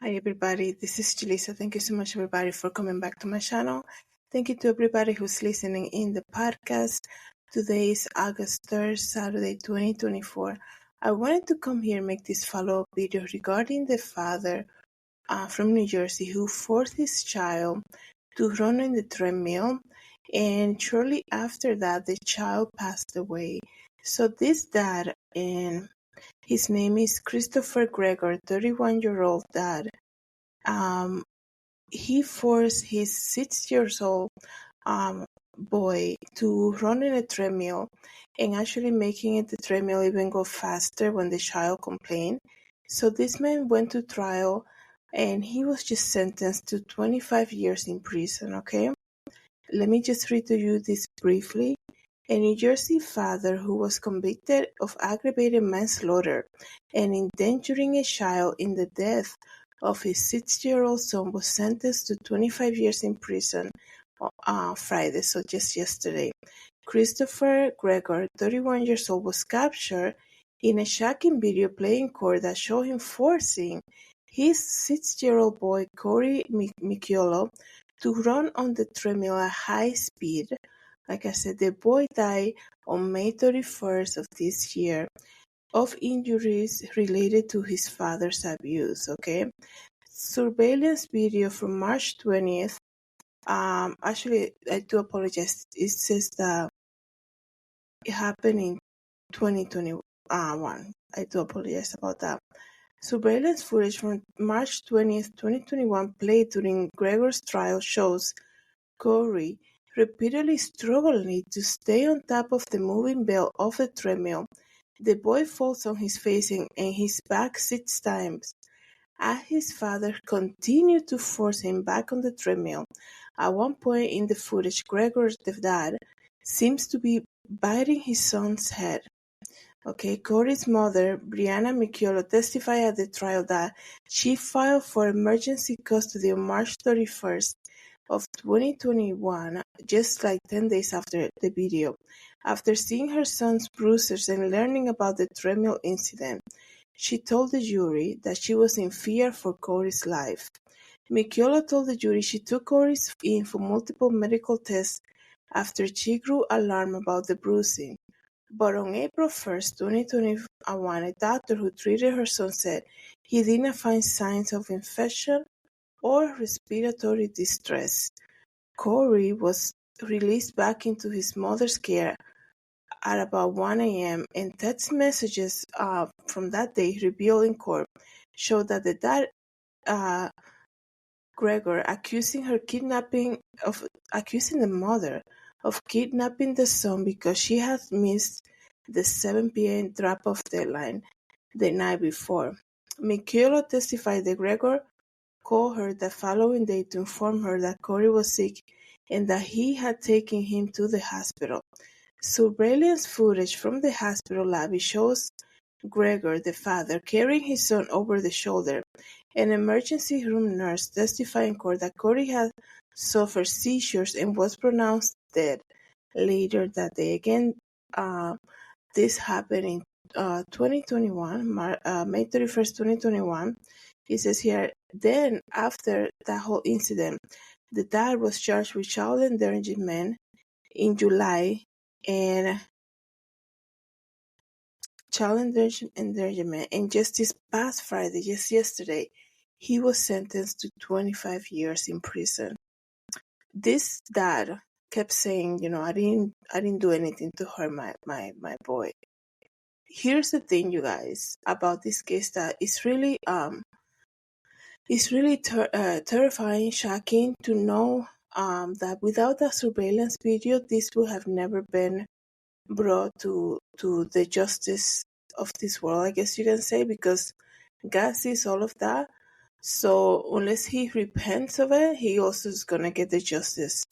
Hi everybody, this is Julissa. Thank you so much everybody for coming back to my channel. Thank you to everybody who's listening in the podcast. Today is August 3rd, Saturday 2024. I wanted to come here and make this follow-up video regarding the father from New Jersey who forced his child to run in the treadmill, and shortly after that the child passed away. So this dad, and his name is Christopher Gregor, 31-year-old dad. He forced his 6 years old boy to run in a treadmill, and actually making it the treadmill even go faster when the child complained. So this man went to trial, and he was just sentenced to 25 years in prison. Okay, let me just read to you this briefly. A New Jersey father who was convicted of aggravated manslaughter and endangering a child in the death of his 6-year-old son was sentenced to 25 years in prison Friday, so just yesterday. Christopher Gregor, 31 years old, was captured in a shocking video playing court that showed him forcing his 6-year-old boy Corey Micciolo to run on the treadmill at high speed. Like I said, the boy died on May 31st of this year of injuries related to his father's abuse. Okay, surveillance video from March 20th. Actually, I do apologize. It says that it happened in 2021. I do apologize about that. Surveillance footage from March 20th, 2021, played during Gregor's trial shows Corey repeatedly struggling to stay on top of the moving belt of the treadmill. The boy falls on his face and his back 6 times, as his father continued to force him back on the treadmill. At one point in the footage, Gregor's dad seems to be biting his son's head. Okay, Corey's mother, Brianna Micciolo, testified at the trial that she filed for emergency custody on March 31st of 2021, just like 10 days after the video. After seeing her son's bruises and learning about the treadmill incident, she told the jury that she was in fear for Corey's life. Micciolo told the jury she took Corey in for multiple medical tests after she grew alarmed about the bruising. But on April 1st, 2021, a doctor who treated her son said he did not find signs of infection or respiratory distress. Corey was released back into his mother's care at about 1 a.m., and text messages from that day revealed in court showed that the dad, Gregor, accusing the mother of kidnapping the son because she had missed the 7 p.m. drop-off deadline the night before. Micciolo testified that Gregor called her the following day to inform her that Corey was sick and that he had taken him to the hospital. Surveillance footage from the hospital lobby shows Gregor, the father, carrying his son over the shoulder. An emergency room nurse testified in court that Corey had suffered seizures and was pronounced dead later that day. Again, this happened in 2021, May 31st, 2021. It says here, then after that whole incident, the dad was charged with child endangerment in July and child endangerment, and just this past Friday, just yesterday, he was sentenced to 25 years in prison. This dad kept saying, I didn't do anything to hurt my boy. Here's the thing, you guys, about this case, that it's really terrifying, shocking to know that without that surveillance video, this would have never been brought to the justice of this world, I guess you can say, because God sees all of that. So unless he repents of it, he also is gonna get the justice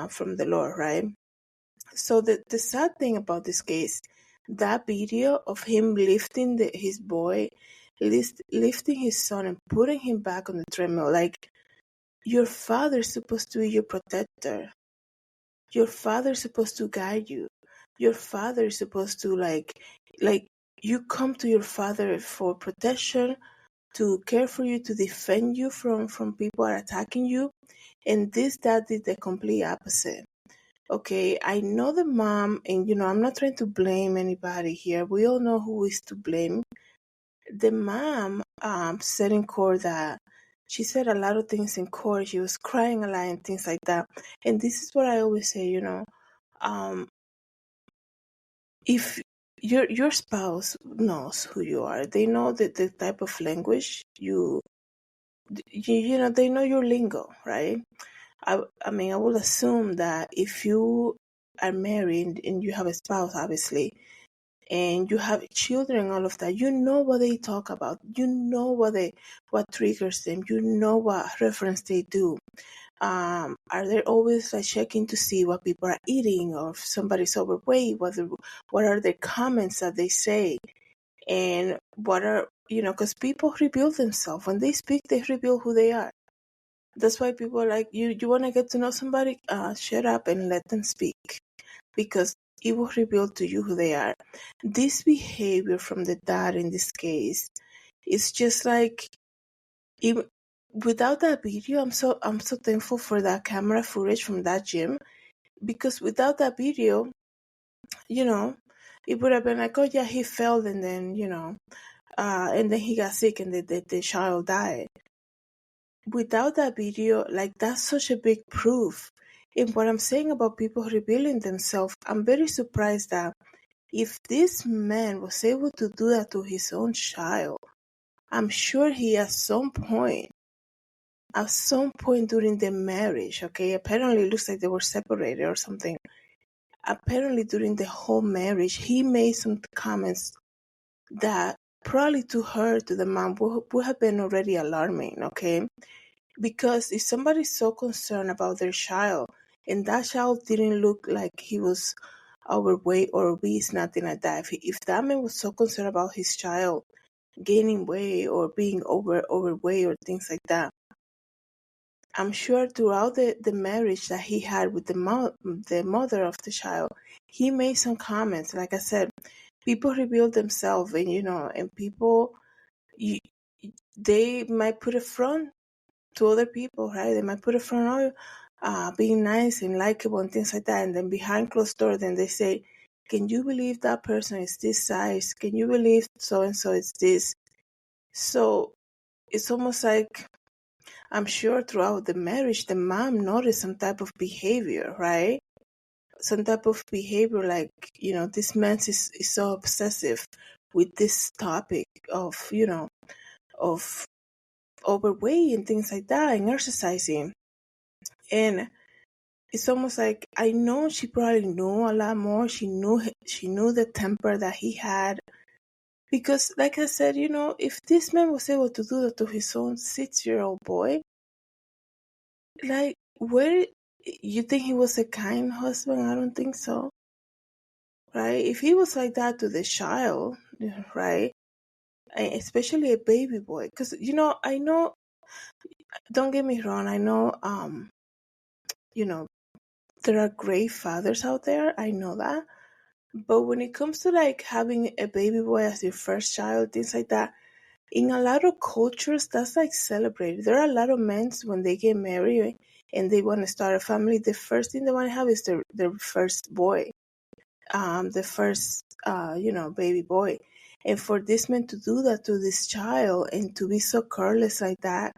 from the Lord, right? So the sad thing about this case, that video of him lifting his boy, lifting his son and putting him back on the treadmill, like, your father's supposed to be your protector. Your father's supposed to guide you. Your father is supposed to like you come to your father for protection, to care for you, to defend you from people attacking you. And this dad did the complete opposite. Okay, I know the mom, and I'm not trying to blame anybody here. We all know who is to blame. The mom said in court that she said a lot of things in court. She was crying a lot and things like that. And this is what I always say, um, if your spouse knows who you are, they know the type of language they know your lingo, right? I mean, I will assume that if you are married and you have a spouse, obviously, and you have children, all of that, you know what they talk about, you know what triggers them, you know what reference they do. Are they always like checking to see what people are eating, or if somebody's overweight? What are the comments that they say, and what are because people reveal themselves when they speak. They reveal who they are. That's why people are like, you want to get to know somebody, shut up and let them speak, because it will reveal to you who they are. This behavior from the dad in this case is just like, even without that video, I'm so thankful for that camera footage from that gym, because without that video, it would have been like, oh yeah, he fell, and then and then he got sick, and the child died. Without that video, like, that's such a big proof. And what I'm saying about people revealing themselves, I'm very surprised that if this man was able to do that to his own child, I'm sure he at some point during the marriage, okay, apparently it looks like they were separated or something. Apparently during the whole marriage, he made some comments that probably to her, to the mom, would have been already alarming, okay? Because if somebody's so concerned about their child, and that child didn't look like he was overweight or obese, nothing like that. If that man was so concerned about his child gaining weight or being overweight or things like that, I'm sure throughout the marriage that he had with the mother of the child, he made some comments. Like I said, people reveal themselves, and and people, you, they might put a front to other people, right? They might put a front on being nice and likable and things like that, and then behind closed door, then they say, "Can you believe that person is this size? Can you believe so and so is this?" So it's almost like, I'm sure throughout the marriage, the mom noticed some type of behavior, right? Some type of behavior, like, this man is so obsessive with this topic of, of overweight and things like that, and exercising. And it's almost like, I know she probably knew a lot more. She knew the temper that he had. Because, like I said, if this man was able to do that to his own 6-year-old boy, like, where you think he was a kind husband? I don't think so, right? If he was like that to the child, right, and especially a baby boy, because I know. Don't get me wrong. I know. There are great fathers out there. I know that. But when it comes to like having a baby boy as your first child, things like that, in a lot of cultures, that's like celebrated. There are a lot of men when they get married and they want to start a family, the first thing they want to have is their first boy, the first, baby boy. And for this man to do that to this child and to be so careless like that,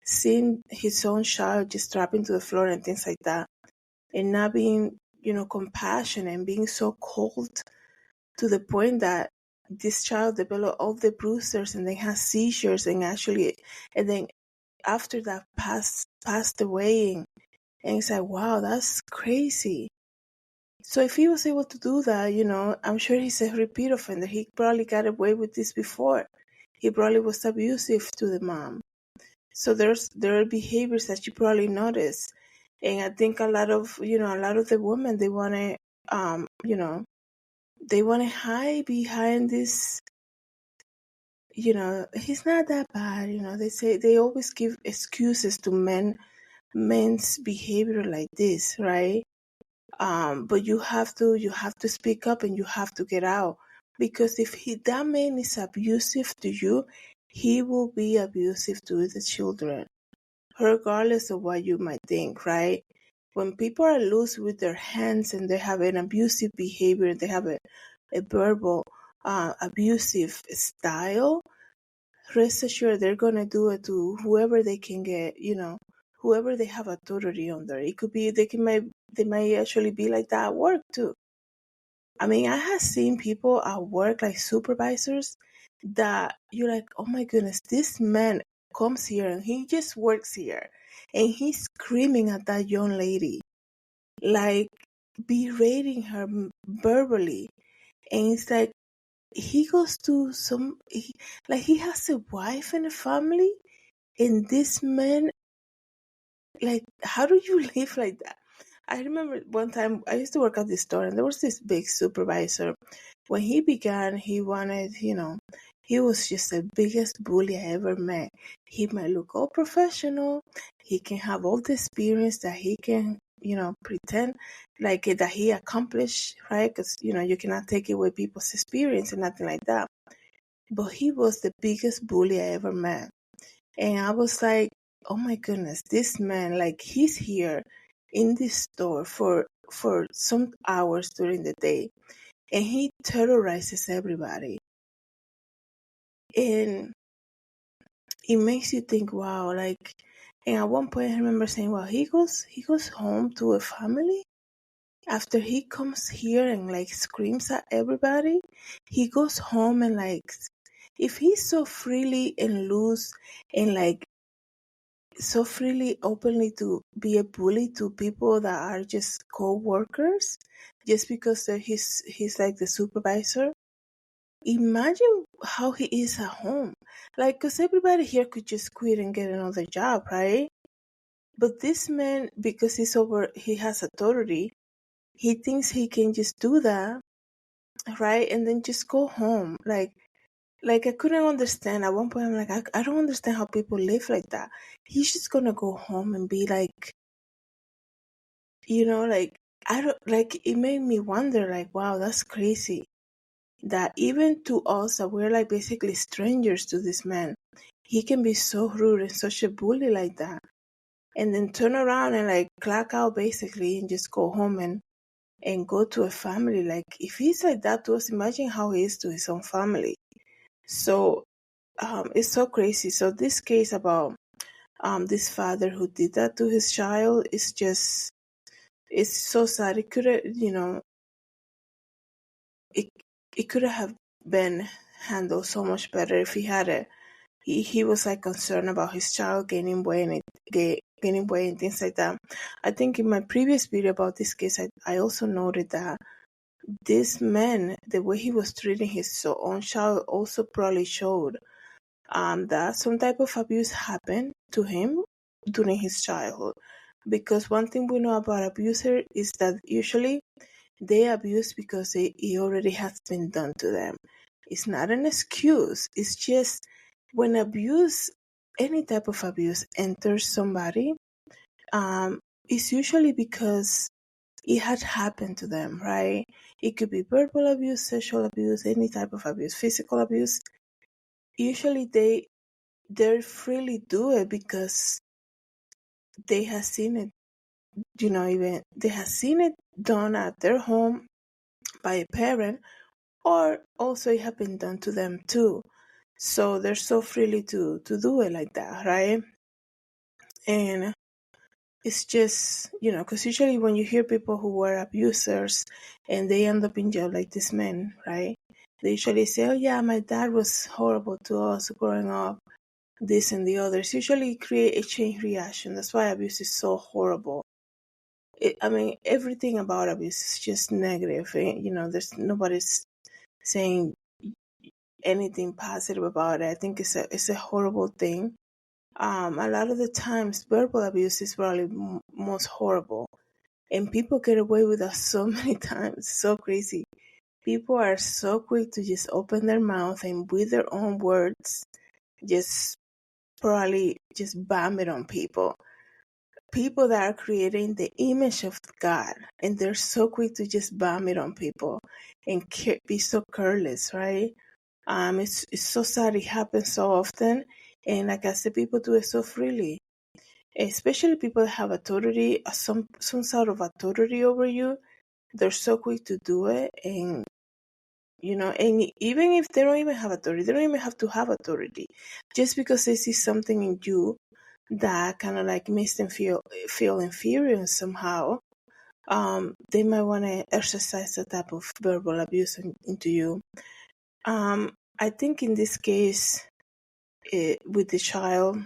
seeing his own child just dropping to the floor and things like that, and not being, compassionate and being so cold to the point that this child developed all the bruises and then has seizures, and then after that passed away, and it's like, wow, that's crazy. So if he was able to do that, I'm sure he's a repeat offender. He probably got away with this before. He probably was abusive to the mom. So there are behaviors that you probably notice. And I think a lot of the women, they want to, they want to hide behind this, he's not that bad. They always give excuses to men's behavior like this, right? But you have to speak up, and you have to get out, because if that man is abusive to you, he will be abusive to the children, regardless of what you might think, right? When people are loose with their hands and they have an abusive behavior, they have a verbal abusive style, rest assured they're gonna do it to whoever they can get, whoever they have authority under. It could be they might actually be like that at work too. I mean, I have seen people at work, like supervisors, that you're like, oh my goodness, this man comes here and he just works here and he's screaming at that young lady, like berating her verbally. And it's like, he goes to like he has a wife and a family, and this man, like, how do you live like that? I remember one time I used to work at this store, and there was this big supervisor. When he began, he wanted, he was just the biggest bully I ever met. He might look all professional. He can have all the experience that he can, pretend like that he accomplished, right? Because, you cannot take away people's experience and nothing like that. But he was the biggest bully I ever met. And I was like, oh my goodness, this man, like, he's here in this store for some hours during the day, and he terrorizes everybody. And it makes you think, wow, like, and at one point I remember saying, wow, he goes home to a family after he comes here and like screams at everybody. He goes home and like, if he's so freely and loose and like so freely, openly to be a bully to people that are just co-workers, just because he's like the supervisor. Imagine how he is at home. Like, because everybody here could just quit and get another job, right? But this man, because he has authority, he thinks he can just do that, right? And then just go home. Like I couldn't understand. At one point, I'm like, I don't understand how people live like that. He's just gonna go home and be like, like, I don't, like, it made me wonder, like, wow, that's crazy. That even to us, that we're like basically strangers to this man, he can be so rude and such a bully like that. And then turn around and like clock out basically and just go home and go to a family. Like, if he's like that to us, imagine how he is to his own family. So it's so crazy. So this case about this father who did that to his child is just, it's so sad. It could have, it could have been handled so much better if he was like concerned about his child gaining weight and things like that. I think in my previous video about this case, I also noted that this man, the way he was treating his own child, also probably showed that some type of abuse happened to him during his childhood. Because one thing we know about abuser is that usually they abuse because it already has been done to them. It's not an excuse. It's just when any type of abuse enters somebody, it's usually because it had happened to them, right? It could be verbal abuse, sexual abuse, any type of abuse, physical abuse. Usually they freely do it because they have seen it, even they have seen it done at their home by a parent, or also it have been done to them too. So they're so freely to do it like that, right? And it's just, because usually when you hear people who were abusers and they end up in jail, like this man, right? They usually say, oh yeah, my dad was horrible to us growing up, this and the others. Usually create a chain reaction. That's why abuse is so horrible. Everything about abuse is just negative. There's nobody's saying anything positive about it. I think it's a horrible thing. A lot of the times, verbal abuse is probably most horrible, and people get away with that so many times. So crazy. People are so quick to just open their mouth and with their own words, just probably just bomb it on people. People that are creating the image of God, and they're so quick to just bomb it on people and be so careless, right? It's so sad it happens so often, and like I said, people do it so freely. Especially people that have authority, some sort of authority over you. They're so quick to do it, and and even if they don't even have authority, they don't even have to have authority. Just because they see something in you that kind of like makes them feel inferior somehow, they might want to exercise a type of verbal abuse into you. I think in this case, with the child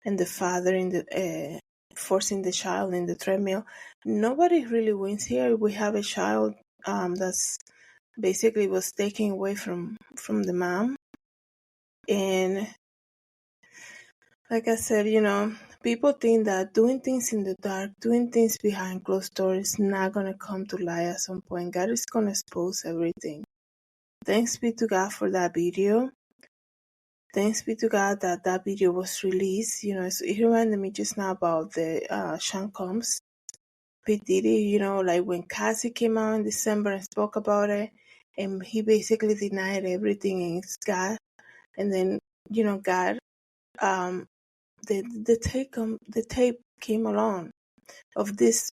and the father in the forcing the child in the treadmill, nobody really wins here. We have a child that's basically was taken away from the mom, and like I said, people think that doing things in the dark, doing things behind closed doors is not gonna come to light at some point. God is gonna expose everything. Thanks be to God for that video. Thanks be to God that that video was released. It reminded me just now about the Sean Combs, P. Diddy, like when Cassie came out in December and spoke about it, and he basically denied everything against God. And then, God, the tape came along of this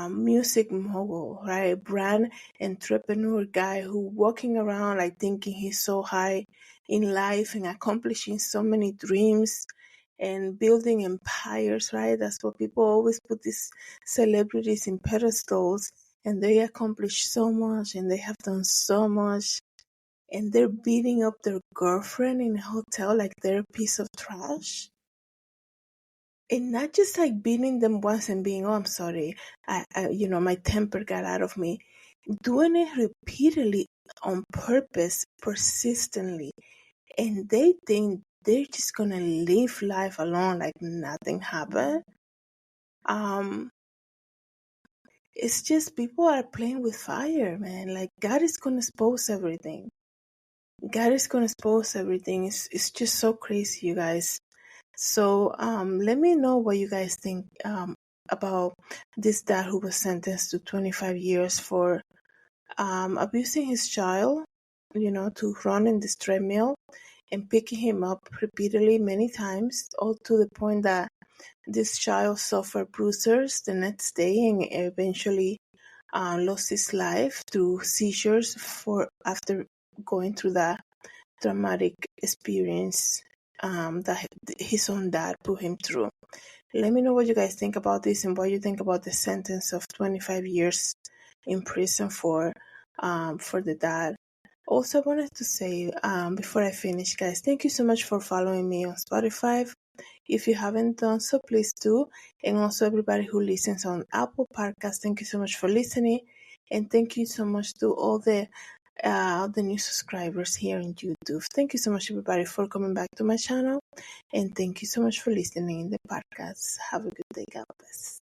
music mogul, right? Brand entrepreneur guy who walking around like thinking he's so high in life and accomplishing so many dreams and building empires, right? That's what people always put these celebrities in pedestals, and they accomplish so much and they have done so much, and they're beating up their girlfriend in a hotel like they're a piece of trash. And not just like beating them once and being, oh, I'm sorry, my temper got out of me. Doing it repeatedly, on purpose, persistently. And they think they're just going to live life alone like nothing happened. It's just people are playing with fire, man. Like God is going to expose everything. God is going to expose everything. It's just so crazy, you guys. So let me know what you guys think about this dad who was sentenced to 25 years for abusing his child, to run in this treadmill and picking him up repeatedly many times, all to the point that this child suffered bruises the next day and eventually lost his life through seizures after going through that traumatic experience that his own dad put him through. Let me know what you guys think about this and what you think about the sentence of 25 years in prison for the dad. Also, I wanted to say before I finish, guys, thank you so much for following me on Spotify. If you haven't done so, please do. And also everybody who listens on Apple Podcasts, thank you so much for listening. And thank you so much to all the new subscribers here on YouTube. Thank you so much, everybody, for coming back to my channel. And thank you so much for listening in the podcast. Have a good day. God bless.